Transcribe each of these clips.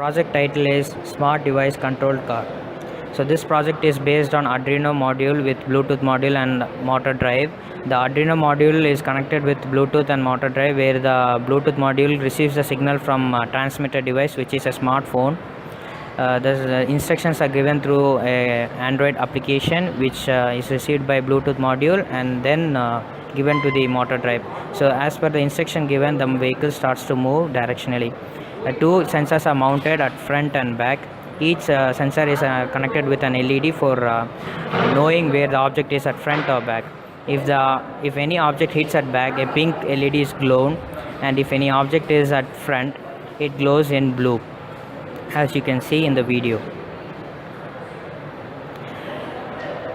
project title is Smart Device Controlled Car. So this project is based on Arduino module with Bluetooth module and motor drive. The Arduino module is connected with Bluetooth and motor drive, where the Bluetooth module receives the signal from a transmitter device, which is a smartphone. The instructions are given through a Android application, which is received by Bluetooth module and then given to the motor drive. So as per the instruction given, the vehicle starts to move directionally. Two sensors are mounted at front and back. Each sensor is connected with an LED for knowing where the object is at front or back. If any object hits at back, a pink LED is glown, and if any object is at front, it glows in blue, as you can see in the video.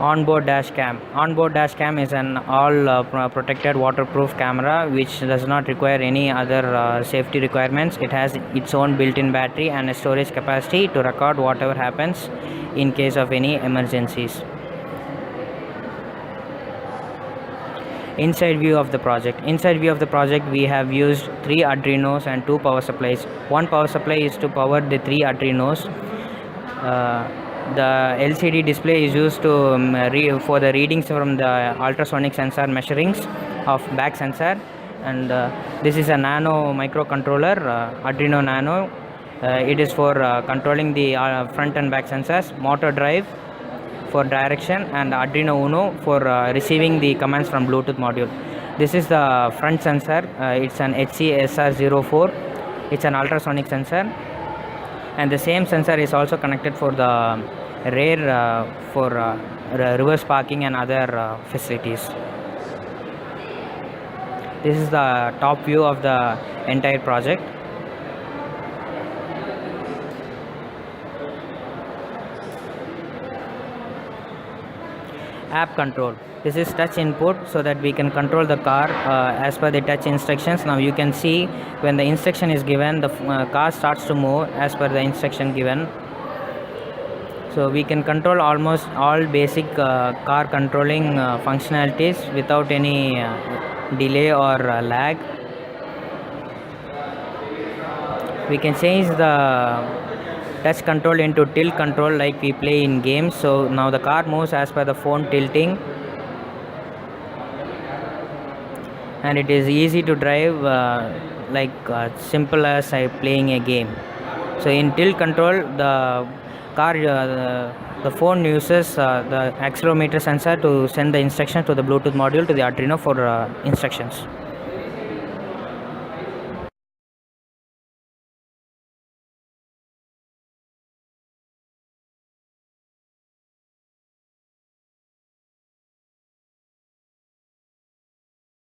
Onboard Dashcam. Onboard Dashcam is an all protected waterproof camera which does not require any other safety requirements. It has its own built-in battery and a storage capacity to record whatever happens in case of any emergencies. Inside view of the project. Inside view of the project, we have used 3 Arduinos and 2 power supplies. One power supply is to power the 3 Arduinos. The LCD display is used to for the readings from the ultrasonic sensor measurings of back sensor, and this is a NANO microcontroller, Arduino NANO. It is for controlling the front and back sensors, motor drive for direction, and Arduino Uno for receiving the commands from Bluetooth module. This is the front sensor. It's an HCSR04. It's an ultrasonic sensor, and the same sensor is also connected for the rear for reverse parking and other facilities. This is the top view of the entire project. App control. This is touch input, so that we can control the car as per the touch instructions. Now you can see when the instruction is given, the car starts to move as per the instruction given. So we can control almost all basic car controlling functionalities without any delay or lag. We can change the touch control into tilt control like we play in games. So now the car moves as per the phone tilting, and it is easy to drive, simple as playing a game. So in tilt control, the car the phone uses the accelerometer sensor to send the instruction to the Bluetooth module to the Arduino for instructions.